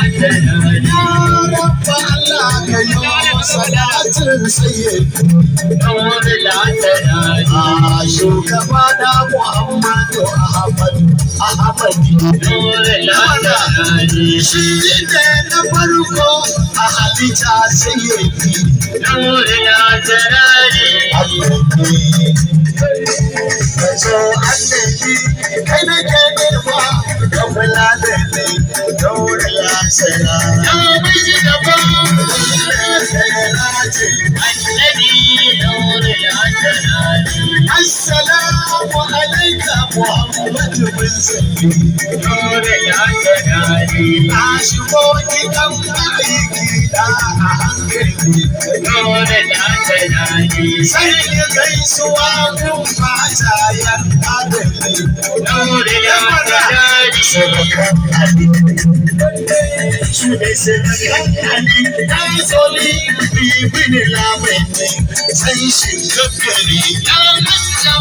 rabba Allah ka yi salatin sayyidi shugaba da Muhammadu Ahmadi shi ne na farko a halitta sayyidi so annabi kai da ke nema ka kula da ni daure ya sana ya miji da ba assalamu alaika Muhammadu bin Salli a shigo gidan aiki da a hankali sai ya gaisuwa mun fata yan adali sadakan Ali su ne sadakan Ali ta zoli bibin lamani sai shi gaggari ya manta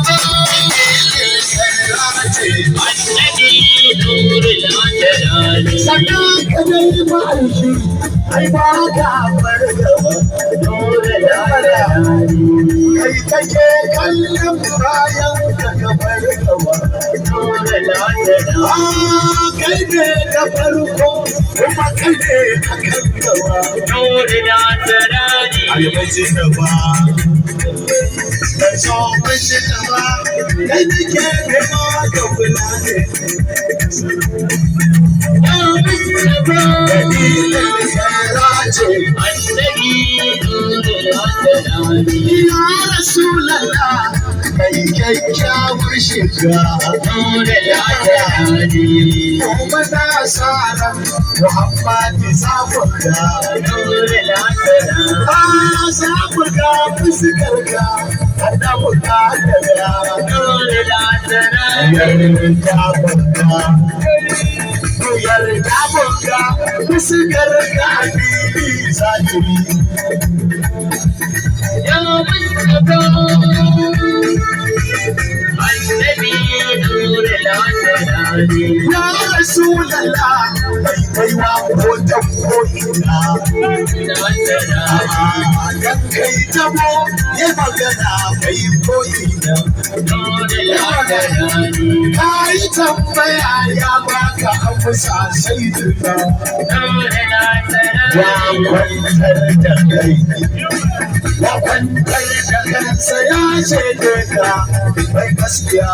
ai ba ka bar gaba kai kake kallon bayan ka bar gaba kai ne da farko kuma kai ne a kan gaba albashi da ba so bashi da ba kai nake nema ka kula ne ya Rasulallah kai kyakkyawar shiga kuma na tsara Muhammadu zafuka zafuka fuskarka kada buka da yara yarda buka fuskarka bibi zakiri ya Rasulallah mai baiwa ko ta ko'ina dan kai tabo ya magana mai ko'ina ka yi tambaya ya baka amsa sai duka ya kwantar da kai ya kwantar da kansa ya shaide ka mai gaskiya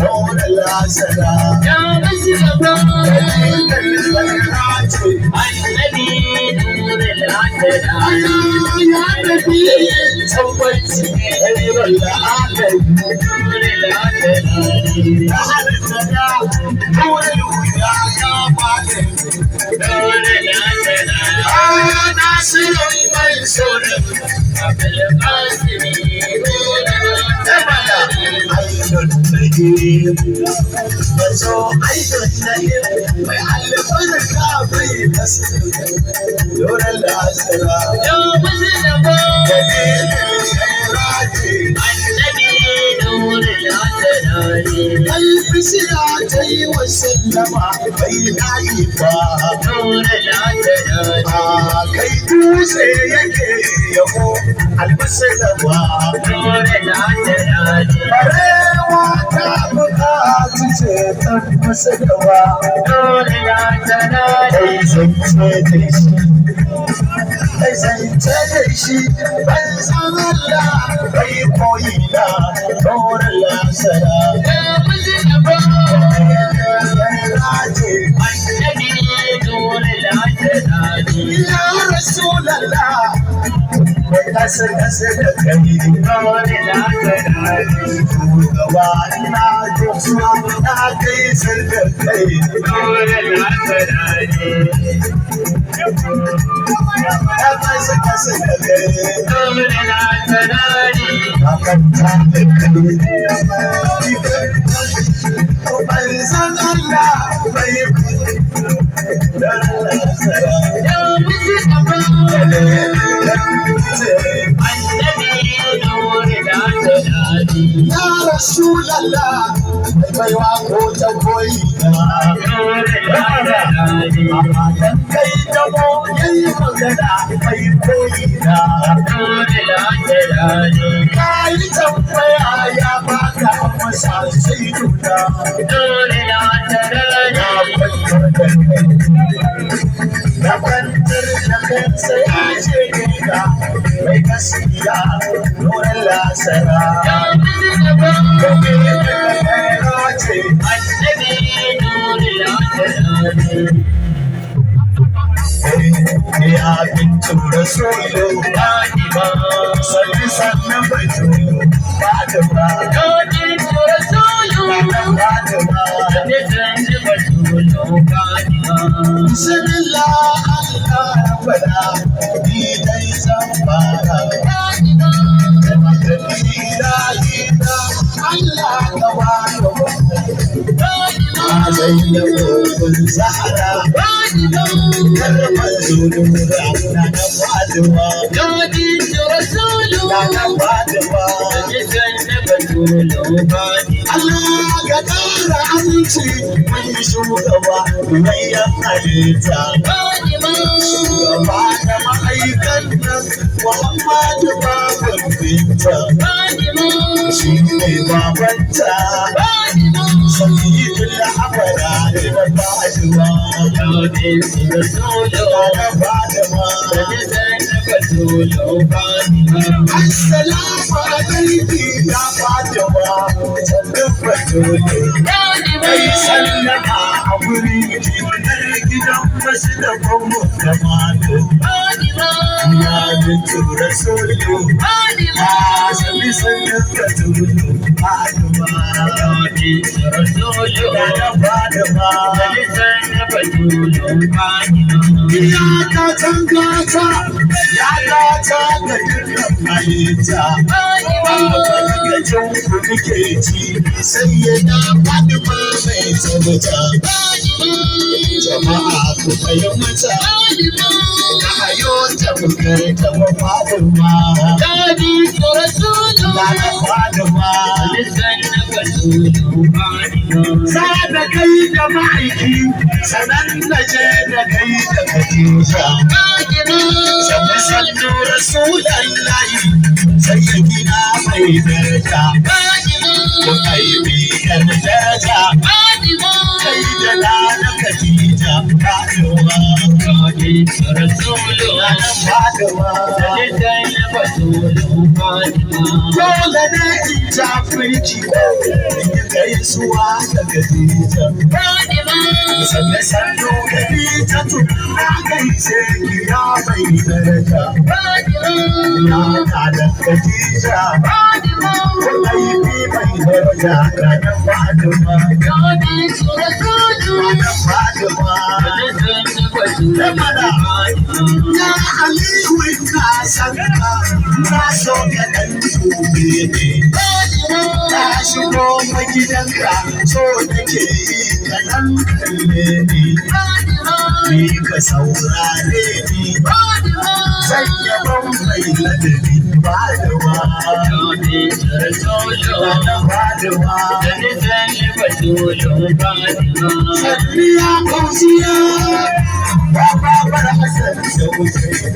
dole lasara ya nabi tabbaci ɗaribar la'akari ta halitta da kawai wuya ya faɗi nasirin mai saurin so aidon nahim mai albarka mai kasa yoran lasara kai bishiya ta yi wa sallama bai na'i ba kai dutse yake yabo albasara ba barewa ta buƙaci ce ta masarwa kai zance da shi ban san Allah bai koyi da doron lasara ya Rasulallah mai kasa da kai shugaba ina josuwa na kai sarkar kai ya kasa da kai kakanta da kai ban san Allah bai ya Rasulallah mai baiwa ko ta koyi dan kai damo yayi magana mai koyi na kai tambaya ya baka amsa sai nuna na kwantar da kai sai a ce ka mai gaskiya nurin lasara ya bintu rasulu Fatima salli sannan bajulu Fatima bintu rasulu Fatima salli sannan bajulu Fatima bismillah Allah rabbana ni dai zan fara Fatima Allah ka wani Zainabu kun Zahra karfan zulura na Fatima Allah ka ƙara aminci mai shugaba mai yan halitta shugaba da ma'aikan nan Muhammadu baban binta shi ne babanta sayyidul abara da Fatima Assalamu alaikum ya Fatima sannan Batulu kai sallama a wuri gidan wasu da kwammu da mato ya bintu rasulu ya sami sannan Batulu Fatima ya ta tangata ya gata ga dukkan halitta gajin ku muke ci sai ya na Fatima mai tabbata jama'a ku fahimta na hayo ta bukar ta Fatima za da kai da ma'aiki sanan da je da kai da Khadija sannan sannu Rasulallahi sayyidina mai daraja ko kai biyar daraja kai da na Khadija Fatima dole ne in ta firki in gaisuwa da Khadija sannan sannu Khadija tun na gaishe ki ya mai daraja na da Khadija wallahi mai daraja na Fatima ya Aliyu ina sanka na so ka dan dube ne na shigo magidanka so nake yi ka dan kalle ni ka saurare ni zan yabon mai ladabi ba da wa Sanniya kausiya ba babar Hassan da Hussein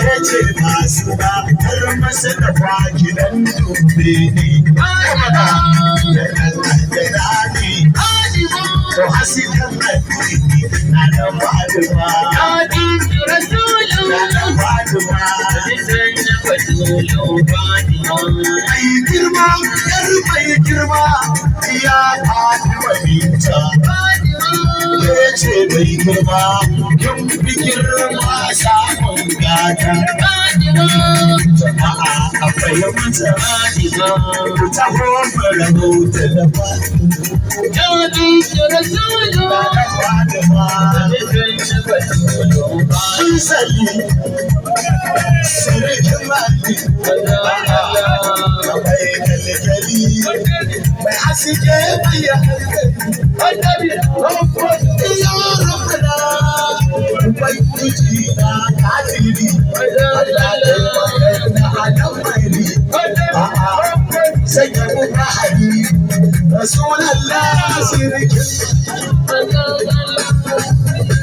ke ce masu ba har masa da gidan dubbe ne da rani ko hasikan addini na da Fatima mai girma yar mai girma ya Fatima binta ke ce mai girma kin fi girma samun gata jama'a a fahimta ku taho marabauta da Sirikin mali, mai kalkali, mai haske mai hankali, ya rabana, mai kuji na kadiri, Allah da na adam mai sirkin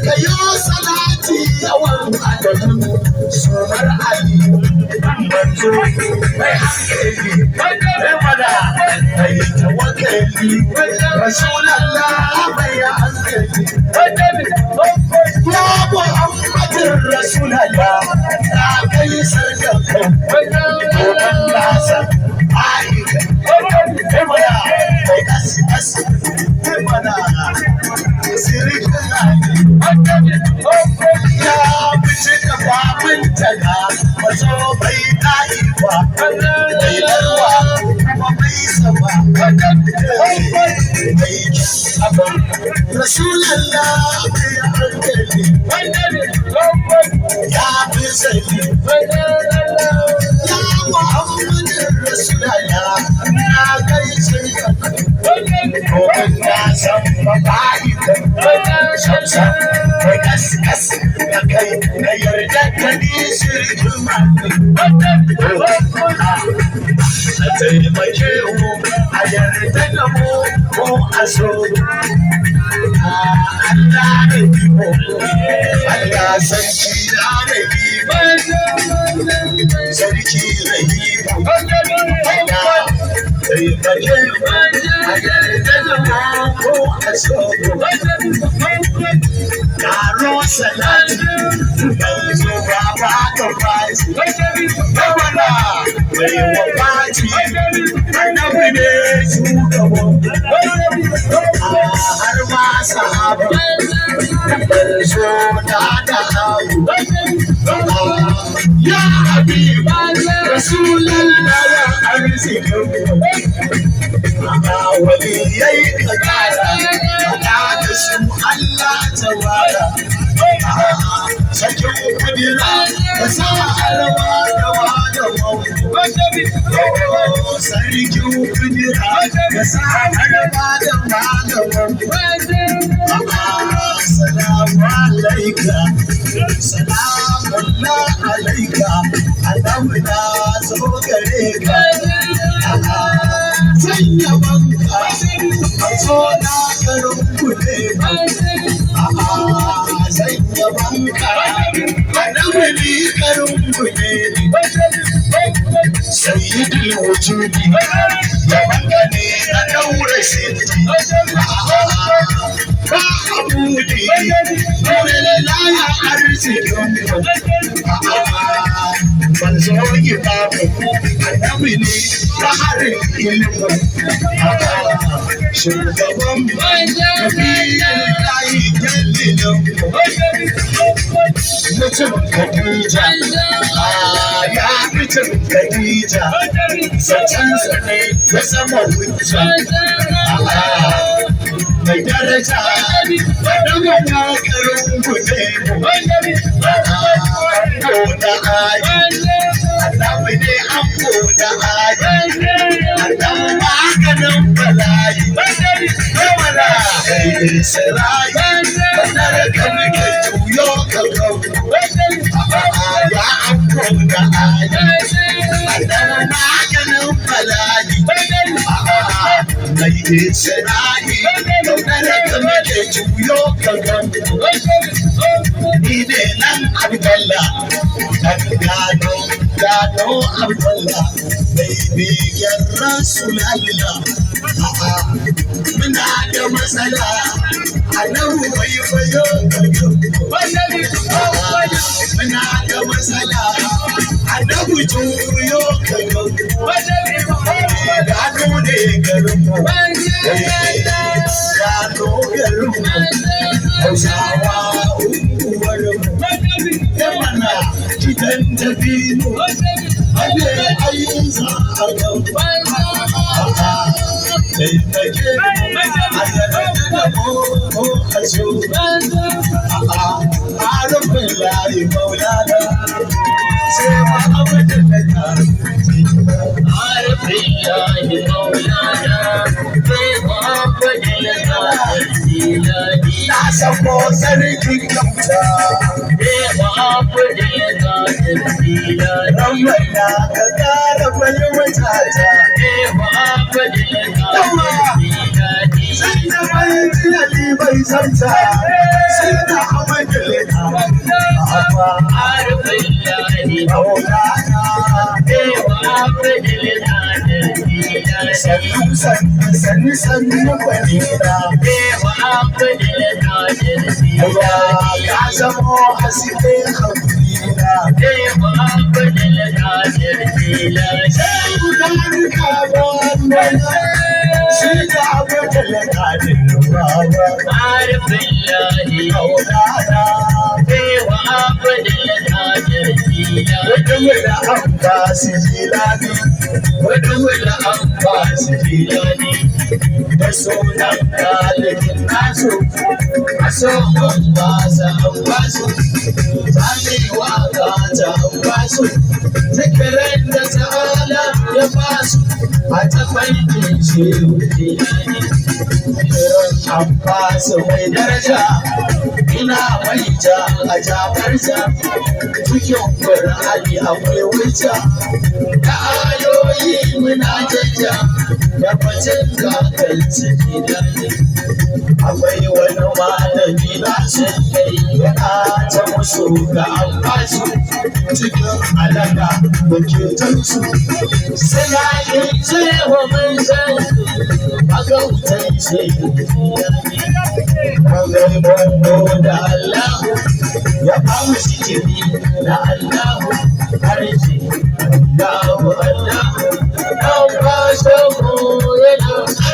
kayo salati yawan adadin sunar ali manzo mai hankali mai mana mai tawakkali rasulallah mai hankali ya muhammadin rasulallah na kai sarkar kan nasa aika mai mana mai kasi mai mana sirkin ya fice ka babin taga mazo bai da'i ba mai larwa kuma mai sama mai saba rasulallah mai hankali ya fi sani ya muhammadin rasulallah na kai shirka domin na san baba'i shamsa mai kaskas da kai na yarda ta ni shirkin mani a taimake mu a yarda da mu ko a so Allah da iko Allah sarki da iko sarki da iko Allah taimake mu a yarda da mu ko a so Karo salati yanzu ba ba ka faci Yawana mai wafaci annabi ne shugaban har ma sahaba so da hagu ya habiba rasulullah ya arzikin wani yayi kagara da su Allah tawara sakin kudira ka sa alwa da wadawa sarkin kudira ka sa alwa da wadawa salamu alaika salamu alaika adamu na zo gare ka sanya banka a zo na garin kuɗe sanya banka a namuni garin kuɗe sayyidul wujudi ya banka ne na daura shi ba abudi dole lalaya arzikin manzo imamu annabi ne baharin ilimin shugaban mabiyan layi dalilin mutum Khadija ya mutum Khadija zaton zane ya zama hujja mai daraja da mana karin gude ko da ayi annabi ne an ko da ayi annabi maganin bala'i kawala kai sarai wannan ka muke juyo ka kawo ya an ko da ayi annabi maganin bala'i kai sarai wannan ka muke juyo ka kawo ni ne nan Abdallah gano Abdallah mai begen Rasulallah muna da matsala a nan wai bayo muna da matsala a nan juyo gano ne garinmu gano garinmu Hausawa mana gidan dabino ane ayin zaɓen taimake a da ko a so a rufin layi maulana sai ma abin da ka a rufin layi maulana sai ma abin da ka sako sarkin kyauta Rabbana ka kara fahimta ta sai da mai tunani bai santa sai da amadin sannu kwanina ya zamo haske haƙurina sai gudanar kaban mana shi da abu talakanin baba maulana wadda Abbas Jilani da sunan ɗalibin nasu a tsohon basa Abbasu zane waka ta Abbasu zikirin da ta'ala ya basu a tafarkin shehu Jilani irin Abbasu mai daraja ina mai ja a jabarta cikin Qur'ani akwai wuta da ayoyi muna jajja da bacin kakal ciki dani akwai wani malami na su yana ta musu ga Abbasu cikin alaka da ke tansu suna yin cewa mun san magautan shehu Magai bongo da Allah ya bamu sikiri da Allah harshe Allahu Allahu dan baso yana